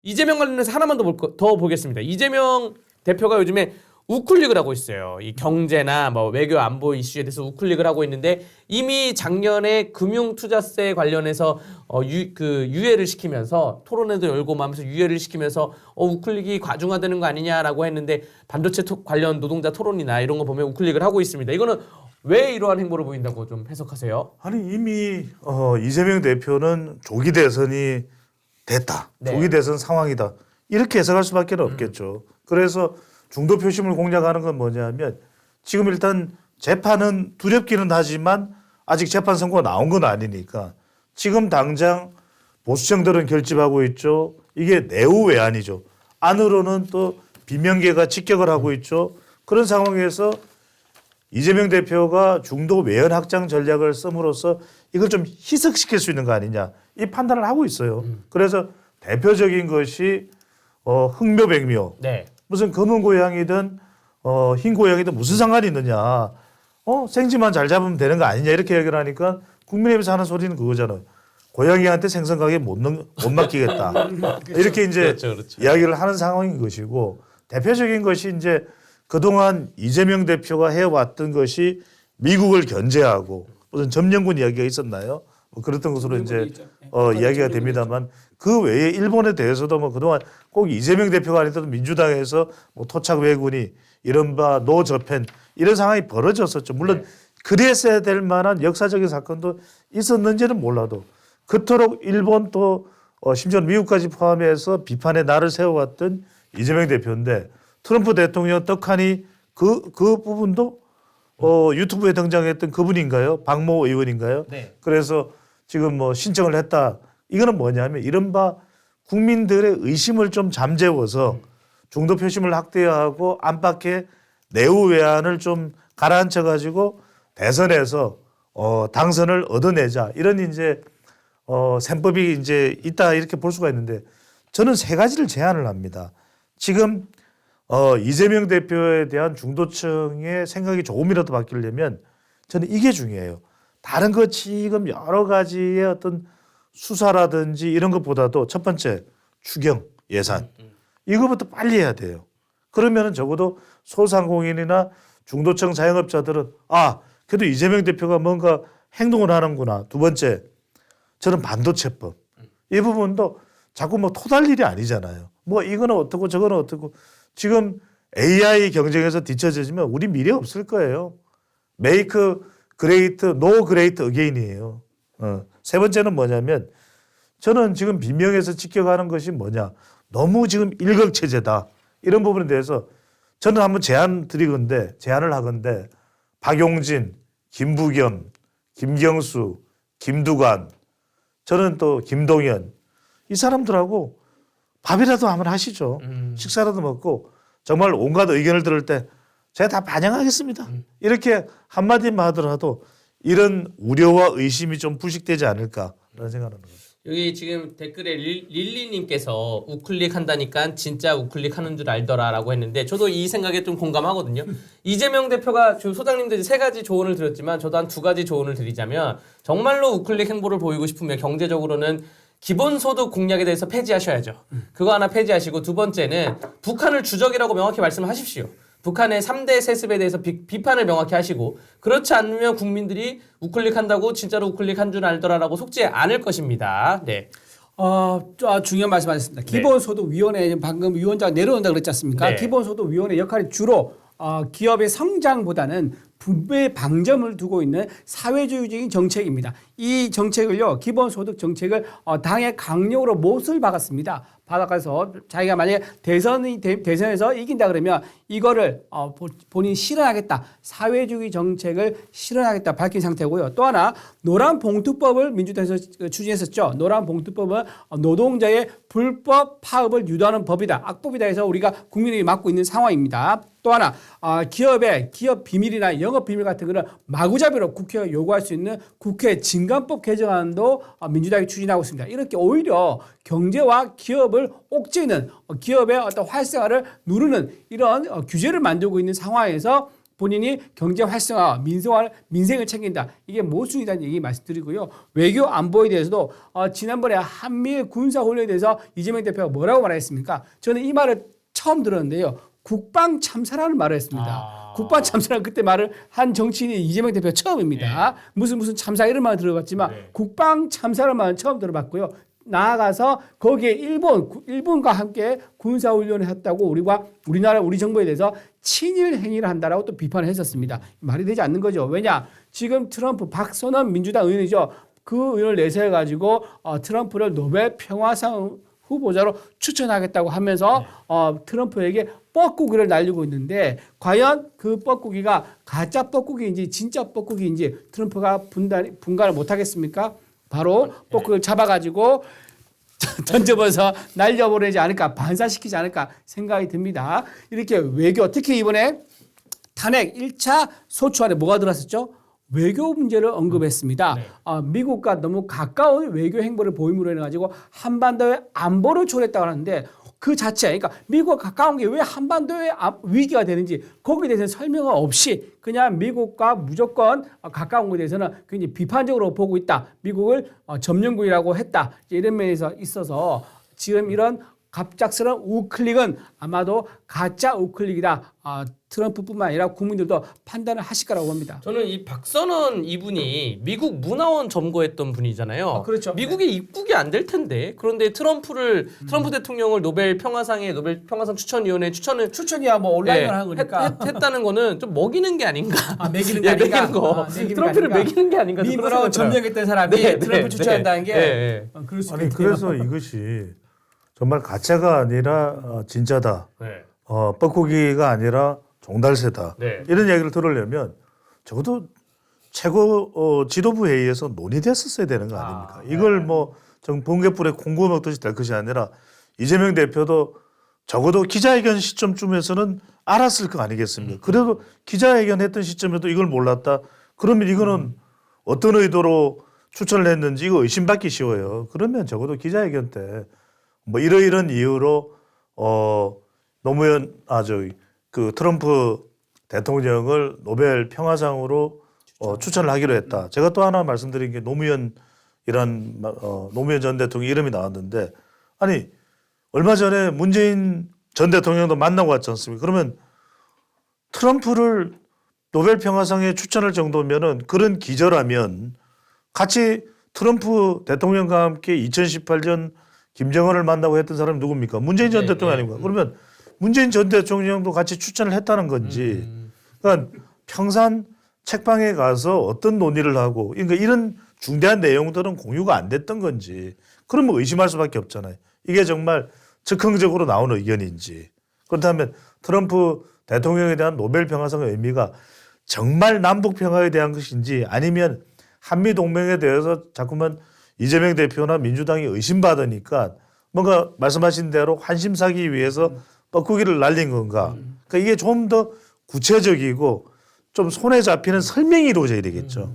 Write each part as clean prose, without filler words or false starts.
이재명 관련해서 하나만 더 보겠습니다. 이재명 대표가 요즘에 우클릭을 하고 있어요. 이 경제나 뭐 외교 안보 이슈에 대해서 우클릭을 하고 있는데 이미 작년에 금융투자세 관련해서 유예를 시키면서 토론회도 열고 하면서 유예를 시키면서 우클릭이 과중화되는 거 아니냐라고 했는데 반도체 관련 노동자 토론이나 이런 거 보면 우클릭을 하고 있습니다. 이거는 왜 이러한 행보를 보인다고 좀 해석하세요? 아니 이미 이재명 대표는 조기 대선이 됐다. 네. 조기 대선 상황이다. 이렇게 해석할 수밖에 없겠죠. 그래서 중도 표심을 공략하는 건 뭐냐면 지금 일단 재판은 두렵기는 하지만 아직 재판 선고가 나온 건 아니니까 지금 당장 보수층들은 결집하고 있죠. 이게 내후 외환이죠. 안으로는 또 비명계가 직격을 하고 있죠. 그런 상황에서 이재명 대표가 중도 외연 확장 전략을 씀으로써 이걸 좀 희석시킬 수 있는 거 아니냐 이 판단을 하고 있어요. 그래서 대표적인 것이 흥묘백묘. 네. 무슨 검은 고양이든 흰 고양이든 무슨 상관이 있느냐. 생지만 잘 잡으면 되는 거 아니냐 이렇게 얘기를 하니까 국민의힘에서 하는 소리는 그거잖아요. 고양이한테 생선 가게 못 맡기겠다. 이렇게 이제 그렇죠. 이야기를 하는 상황인 것이고 대표적인 것이 이제 그동안 이재명 대표가 해왔던 것이 미국을 견제하고 무슨 점령군 이야기가 있었나요? 뭐 그랬던 것으로 이제 이야기가 됩니다만 그 외에 일본에 대해서도 뭐 그동안 꼭 이재명 대표가 아니더라도 민주당에서 뭐 토착 왜군이 이른바 노저펜 이런 상황이 벌어졌었죠. 물론 그랬어야 될 만한 역사적인 사건도 있었는지는 몰라도 그토록 일본 또 심지어 미국까지 포함해서 비판의 날을 세워왔던 이재명 대표인데 트럼프 대통령 떡하니 그 부분도 유튜브에 등장했던 그분인가요? 박모 의원인가요? 네. 그래서 지금 뭐 신청을 했다. 이거는 뭐냐면 이른바 국민들의 의심을 좀 잠재워서 중도 표심을 확대하고 안팎의 내후 외환을 좀 가라앉혀 가지고 대선에서 당선을 얻어내자 이런 이제 셈법이 이제 있다 이렇게 볼 수가 있는데 저는 세 가지를 제안을 합니다. 지금 이재명 대표에 대한 중도층의 생각이 조금이라도 바뀌려면 저는 이게 중요해요. 다른 거 지금 여러 가지의 어떤 수사라든지 이런 것보다도 첫 번째 추경 예산 이거부터 빨리 해야 돼요. 그러면은 적어도 소상공인이나 중도층 자영업자들은 그래도 이재명 대표가 뭔가 행동을 하는구나. 두 번째 저는 반도체법 이 부분도 자꾸 뭐 토달 일이 아니잖아요. 뭐 이거는 어떻고 저거는 어떻고 지금 AI 경쟁에서 뒤처지면 우리 미래 없을 거예요. 메이크 그레이트 노 그레이트 어게인이에요. 세 번째는 뭐냐면 저는 지금 비명에서 직격하는 것이 뭐냐. 너무 지금 일극체제다. 이런 부분에 대해서 저는 한번 제안을 하건데 박용진, 김부겸, 김경수, 김두관 저는 또 김동연 이 사람들하고 밥이라도 한번 하시죠. 식사라도 먹고 정말 온갖 의견을 들을 때 제가 다 반영하겠습니다. 이렇게 한마디만 하더라도 이런 우려와 의심이 좀 부식되지 않을까라는 생각을 하는 거죠. 여기 지금 댓글에 릴리님께서 우클릭 한다니까 진짜 우클릭 하는 줄 알더라라고 했는데 저도 이 생각에 좀 공감하거든요. 이재명 대표가 지금 소장님들이 세 가지 조언을 드렸지만 저도 한 두 가지 조언을 드리자면 정말로 우클릭 행보를 보이고 싶으면 경제적으로는 기본소득 공약에 대해서 폐지하셔야죠. 그거 하나 폐지하시고 두 번째는 북한을 주적이라고 명확히 말씀하십시오. 북한의 3대 세습에 대해서 비판을 명확히 하시고 그렇지 않으면 국민들이 우클릭한다고 진짜로 우클릭한 줄 알더라라고 속지 않을 것입니다. 네. 중요한 말씀하셨습니다. 네. 기본소득위원회 방금 위원장가 내려온다 그랬지 않습니까? 네. 기본소득위원회 역할이 주로 기업의 성장보다는 분배 방점을 두고 있는 사회주의적인 정책입니다. 이 정책을요, 기본소득 정책을 당의 강력으로 못을 박았습니다. 받아가서 자기가 만약에 대선에서 이긴다 그러면 이거를 본인이 실현하겠다. 사회주의 정책을 실현하겠다 밝힌 상태고요. 또 하나 노란봉투법을 민주당에서 추진했었죠. 노란봉투법은 노동자의 불법 파업을 유도하는 법이다. 악법이다 해서 우리가 국민들이 맡고 있는 상황입니다. 또 하나 기업의 기업 비밀이나 영업 비밀 같은 거를 마구잡이로 국회가 요구할 수 있는 국회 진간법 개정안도 민주당이 추진하고 있습니다. 이렇게 오히려 경제와 기업을 옥죄는 기업의 어떤 활성화를 누르는 이런 규제를 만들고 있는 상황에서 본인이 경제 활성화, 민생을 챙긴다. 이게 모순이라는 얘기 말씀드리고요. 외교 안보에 대해서도 지난번에 한미일 군사 훈련에 대해서 이재명 대표가 뭐라고 말했습니까? 저는 이 말을 처음 들었는데요. 국방 참사라는 말을 했습니다. 국방 참사라는 그때 말을 한 정치인이 이재명 대표 처음입니다. 무슨 참사 이런 말 들어봤지만 국방 참사라는 말은 처음 들어봤고요. 나아가서 거기에 일본과 함께 군사훈련을 했다고 우리 정부에 대해서 친일 행위를 한다라고 또 비판을 했었습니다. 말이 되지 않는 거죠. 왜냐? 지금 트럼프 박선원 민주당 의원이죠. 그 의원을 내세워가지고 트럼프를 노벨 평화상 후보자로 추천하겠다고 하면서 트럼프에게 뻐꾸기를 날리고 있는데 과연 그 뻐꾸기가 가짜 뻐꾸기인지 진짜 뻐꾸기인지 트럼프가 분간을 못하겠습니까? 바로 뻐꾸기를 잡아가지고 던져버려서 날려버리지 않을까, 반사시키지 않을까 생각이 듭니다. 이렇게 외교, 특히 이번에 탄핵 1차 소추안에 뭐가 들어갔었죠? 외교 문제를 언급했습니다. 미국과 너무 가까운 외교 행보를 보임으로 인해가지고 한반도의 안보를 초래했다고 하는데 그 자체, 그러니까 미국과 가까운 게 왜 한반도의 위기가 되는지 거기에 대해서는 설명은 없이 그냥 미국과 무조건 가까운 것에 대해서는 굉장히 비판적으로 보고 있다. 미국을 점령국이라고 했다. 이런 면에서 있어서 지금 이런 갑작스러운 우클릭은 아마도 가짜 우클릭이다. 트럼프뿐만 아니라 국민들도 판단을 하실 거라고 봅니다. 저는 이 박선원 이분이 미국 문화원 점거했던 분이잖아요. 그렇죠. 미국에 입국이 안 될 텐데 그런데 트럼프 대통령을 노벨 평화상의 노벨 평화상 추천위원회 추천이야 뭐 온라인으로 하는 거니까 했다는 거는 좀 먹이는 게 아닌가. 먹이는 게 아닌가. 먹이는 거. 트럼프를 먹이는 게 아닌가. 미국으로 점령했던 사람이 트럼프 추천한다는 게 그럴 수 아니 있겠네요. 그래서 이것이 정말 가짜가 아니라 진짜다. 네. 뻐꾸기가 아니라 종달새다. 네. 이런 얘기를 들으려면 적어도 최고 지도부 회의에서 논의됐었어야 되는 거 아닙니까? 이걸 뭐 번개불에 콩고 먹듯이 될 것이 아니라 이재명 대표도 적어도 기자회견 시점쯤에서는 알았을 거 아니겠습니까? 그래도 기자회견 했던 시점에도 이걸 몰랐다. 그러면 이거는 어떤 의도로 추천을 했는지 이거 의심받기 쉬워요. 그러면 적어도 기자회견 때 뭐 이러이런 이유로 노무현 그 트럼프 대통령을 노벨 평화상으로 추천을 하기로 했다. 제가 또 하나 말씀드린 게 노무현 전 대통령 이름이 나왔는데 아니 얼마 전에 문재인 전 대통령도 만나고 왔지 않습니까? 그러면 트럼프를 노벨 평화상에 추천할 정도면은 그런 기저라면 같이 트럼프 대통령과 함께 2018년 김정은을 만나고 했던 사람이 누굽니까? 문재인 전 대통령 아닙니까? 그러면 문재인 전 대통령도 같이 추천을 했다는 건지. 그러니까 평산 책방에 가서 어떤 논의를 하고 그러니까 이런 중대한 내용들은 공유가 안 됐던 건지 그러면 의심할 수밖에 없잖아요. 이게 정말 즉흥적으로 나온 의견인지. 그렇다면 트럼프 대통령에 대한 노벨 평화상의 의미가 정말 남북 평화에 대한 것인지 아니면 한미 동맹에 대해서 자꾸만 이재명 대표나 민주당이 의심받으니까 뭔가 말씀하신 대로 환심 사기 위해서 뻐꾸기를 날린 건가. 그러니까 이게 좀 더 구체적이고 좀 손에 잡히는 설명이 이루어져야 되겠죠.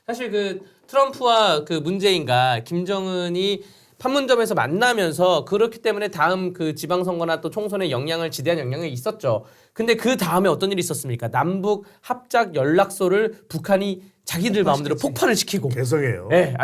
사실 그 트럼프와 그 문재인과 김정은이 판문점에서 만나면서 그렇기 때문에 다음 그 지방선거나 또 총선에 지대한 영향이 있었죠. 근데 그 다음에 어떤 일이 있었습니까? 남북 합작 연락소를 북한이 자기들 마음대로 폭발을 시키고. 개성해요. 네,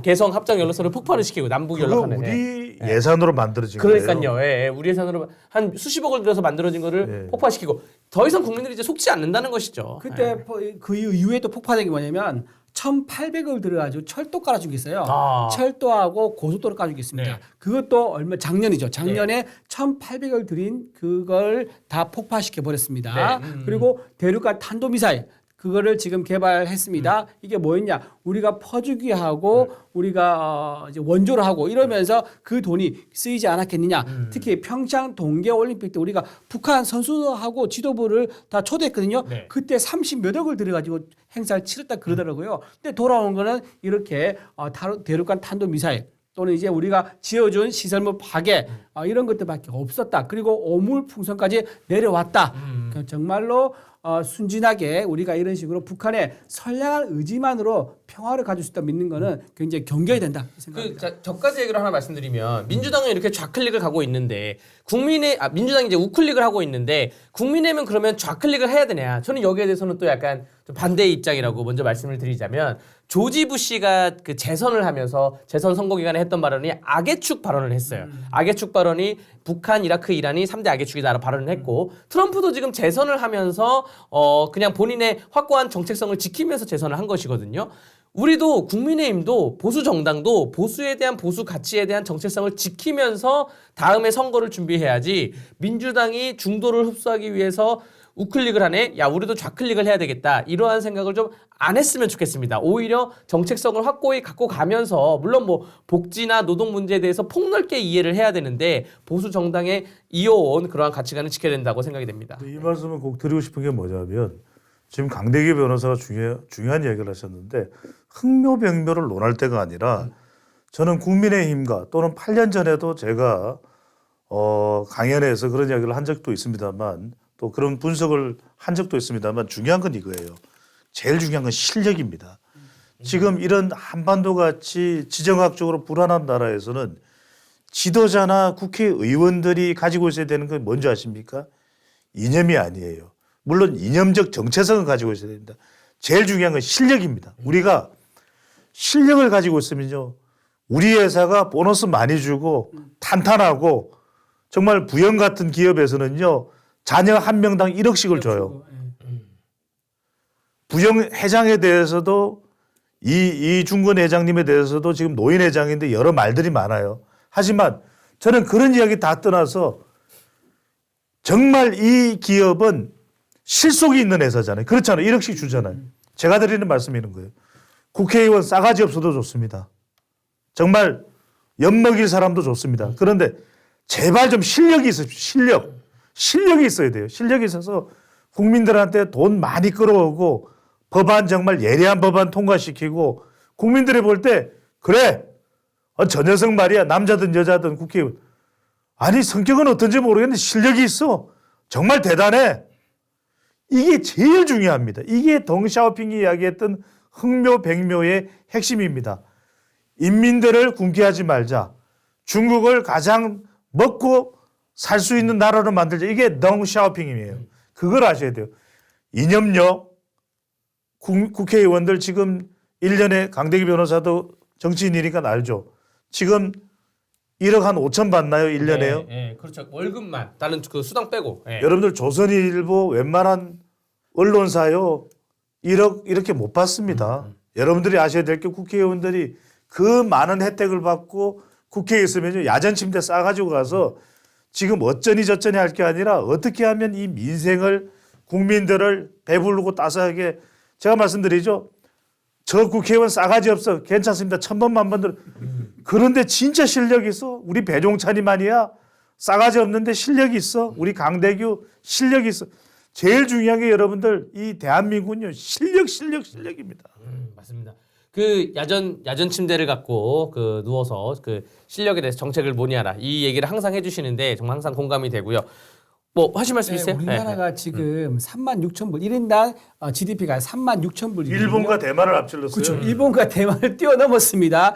개성 합작 연락소를 폭발을 시키고 남북 그거 연락하는. 우리 예산으로 만들어진 거예요. 그러니까요. 예, 우리 예산으로 한 수십억을 들여서 만들어진 거를 폭파시키고 더 이상 국민들이 이제 속지 않는다는 것이죠. 그때 그 이후에 또 폭파된 게 뭐냐면 1,800을 들어가지고 철도 깔아준 게 있어요. 철도하고 고속도로 깔아준 게 있습니다. 네. 그것도 작년이죠. 작년에 1,800을 들인 그걸 다 폭파시켜 버렸습니다. 그리고 대륙간 탄도미사일 그거를 지금 개발했습니다. 이게 뭐였냐? 우리가 퍼주기 하고 우리가 이제 원조를 하고 이러면서 그 돈이 쓰이지 않았겠느냐? 특히 평창 동계 올림픽 때 우리가 북한 선수하고 지도부를 다 초대했거든요. 네. 그때 30몇 억을 들여가지고 행사를 치렀다 그러더라고요. 근데 돌아온 거는 이렇게 대륙간 탄도 미사일 또는 이제 우리가 지어준 시설물 파괴 이런 것들밖에 없었다. 그리고 오물풍선까지 내려왔다. 정말로 순진하게 우리가 이런 식으로 북한의 선량한 의지만으로 평화를 가질 수 있다 믿는 거는 굉장히 경계해야 된다 생각합니다. 저까지 얘기를 하나 말씀드리면 민주당은 이렇게 좌클릭을 가고 있는데 민주당이 이제 우클릭을 하고 있는데 국민의힘은 그러면 좌클릭을 해야 되냐? 저는 여기에 대해서는 또 약간 좀 반대의 입장이라고 먼저 말씀을 드리자면 조지 부시가 그 재선을 하면서 재선 선거 기간에 했던 발언이 악의 축 발언을 했어요. 악의 축 발언이 북한, 이라크, 이란이 3대 악의 축이다라고 발언을 했고 트럼프도 지금 재선을 하면서 그냥 본인의 확고한 정책성을 지키면서 재선을 한 것이거든요. 우리도 국민의힘도 보수 정당도 보수에 대한 보수 가치에 대한 정체성을 지키면서 다음에 선거를 준비해야지 민주당이 중도를 흡수하기 위해서 우클릭을 하네. 야, 우리도 좌클릭을 해야 되겠다. 이러한 생각을 좀 안 했으면 좋겠습니다. 오히려 정책성을 확고히 갖고 가면서 물론 뭐 복지나 노동 문제에 대해서 폭넓게 이해를 해야 되는데 보수 정당에 이어온 그러한 가치관을 지켜야 된다고 생각이 됩니다. 이 말씀은 꼭 드리고 싶은 게 뭐냐면 지금 강대기 변호사가 중요한 이야기를 하셨는데 흥묘병묘를 논할 때가 아니라 저는 국민의힘과 또는 8년 전에도 제가 강연에서 그런 이야기를 한 적도 있습니다만 또 그런 분석을 한 적도 있습니다만 중요한 건 이거예요. 제일 중요한 건 실력입니다. 지금 이런 한반도 같이 지정학적으로 불안한 나라에서는 지도자나 국회의원들이 가지고 있어야 되는 건 뭔지 아십니까? 이념이 아니에요. 물론 이념적 정체성을 가지고 있어야 됩니다. 제일 중요한 건 실력입니다. 우리가 실력을 가지고 있으면요. 우리 회사가 보너스 많이 주고 탄탄하고 정말 부영 같은 기업에서는요. 자녀 한 명당 1억씩을 줘요. 부영 회장에 대해서도 이중근 회장님에 대해서도 지금 노인 회장인데 여러 말들이 많아요. 하지만 저는 그런 이야기 다 떠나서 정말 이 기업은 실속이 있는 회사잖아요. 그렇잖아요. 1억씩 주잖아요. 제가 드리는 말씀이 이런 거예요. 국회의원 싸가지 없어도 좋습니다. 정말 엿먹일 사람도 좋습니다. 그런데 제발 좀 실력이 있어요. 실력이 있어야 돼요. 실력이 있어서 국민들한테 돈 많이 끌어오고 법안 정말 예리한 법안 통과시키고 국민들이 볼 때 그래 저 녀석 말이야 남자든 여자든 국회의원 아니 성격은 어떤지 모르겠는데 실력이 있어. 정말 대단해. 이게 제일 중요합니다. 이게 덩샤오핑이 이야기했던 흥묘백묘의 핵심입니다. 인민들을 굶게 하지 말자. 중국을 가장 먹고 살 수 있는 나라로 만들자. 이게 덩샤오핑이에요. 그걸 아셔야 돼요. 이념력 국회의원들 지금 1년에 강대기 변호사도 정치인이니까 알죠. 지금 1억 한 5천 받나요? 1년에요? 네, 그렇죠. 월급만 다른 그 수당 빼고. 네. 여러분들 조선일보 웬만한 언론사요 1억 이렇게 못 받습니다. 여러분들이 아셔야 될 게 국회의원들이 그 많은 혜택을 받고 국회에 있으면 야전 침대 싸가지고 가서 지금 어쩌니 저쩌니 할 게 아니라 어떻게 하면 이 민생을 국민들을 배부르고 따스하게 제가 말씀드리죠. 저 국회의원 싸가지 없어. 괜찮습니다. 1000번 만번들. 그런데 진짜 실력이 있어. 우리 배종찬이만이야. 싸가지 없는데 실력이 있어. 우리 강대규 실력이 있어. 제일 중요한 게 여러분들 이 대한민국은요. 실력입니다. 맞습니다. 그 야전 침대를 갖고 그 누워서 그 실력에 대해서 정책을 논의하라. 이 얘기를 항상 해주시는데 정말 항상 공감이 되고요. 뭐 하실 말씀 있어요? 우리나라가 지금 36,000불 1인당 GDP가 36,000불. 일본과 대만을 앞질렀어요. 그렇죠. 일본과 대만을 뛰어넘었습니다.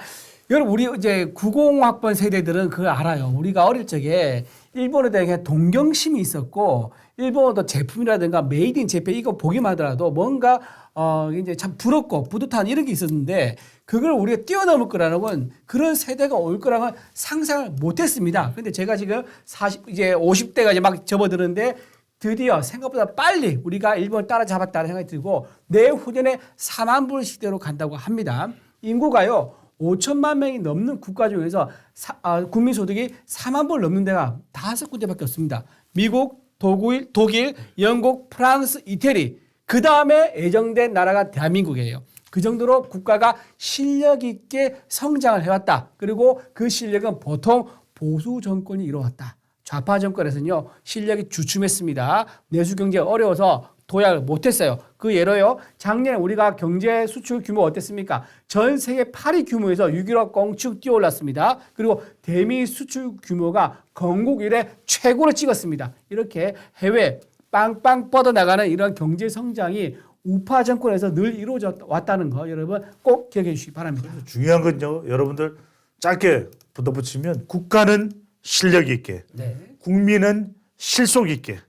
여러분 우리 이제 90학번 세대들은 그걸 알아요. 우리가 어릴 적에 일본에 대한 동경심이 있었고 일본어도 제품이라든가 메이드 인 재팬 이거 보기만 하더라도 뭔가 이제 참 부럽고 뿌듯한 이런 게 있었는데 그걸 우리가 뛰어넘을 거라는 건 그런 세대가 올 거라는 건 상상을 못 했습니다. 근데 제가 지금 이제 50대가 이제 막 접어드는데 드디어 생각보다 빨리 우리가 일본을 따라잡았다는 생각이 들고 내후년에 4만 불 시대로 간다고 합니다. 인구가요. 5천만 명이 넘는 국가 중에서 국민 소득이 4만 불 넘는 데가 5군데밖에 없습니다. 미국, 독일, 영국, 프랑스, 이태리. 그 다음에 예정된 나라가 대한민국이에요. 그 정도로 국가가 실력 있게 성장을 해왔다. 그리고 그 실력은 보통 보수 정권이 이루어왔다. 좌파 정권에서는요. 실력이 주춤했습니다. 내수 경제가 어려워서 도약을 못했어요. 그 예로요. 작년에 우리가 경제 수출 규모 어땠습니까? 전 세계 8위 규모에서 6위로 껑충 뛰어올랐습니다. 그리고 대미 수출 규모가 건국 이래 최고를 찍었습니다. 이렇게 해외 빵빵 뻗어나가는 이런 경제 성장이 우파 정권에서 늘 이루어져 왔다는 거 여러분 꼭 기억해 주시기 바랍니다. 중요한 건요. 여러분들 짧게 덧붙이면 국가는 실력 있게, 국민은 실속 있게.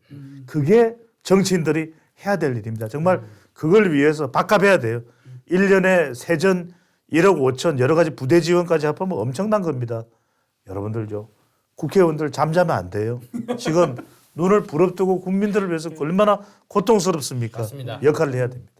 그게 정치인들이 해야 될 일입니다. 정말 그걸 위해서 밥값해야 돼요. 1년에 세전 1억 5천 여러 가지 부대 지원까지 합하면 엄청난 겁니다. 여러분들요. 국회의원들 잠자면 안 돼요. 지금 눈을 부릅뜨고 국민들을 위해서 얼마나 고통스럽습니까? 맞습니다. 역할을 해야 됩니다.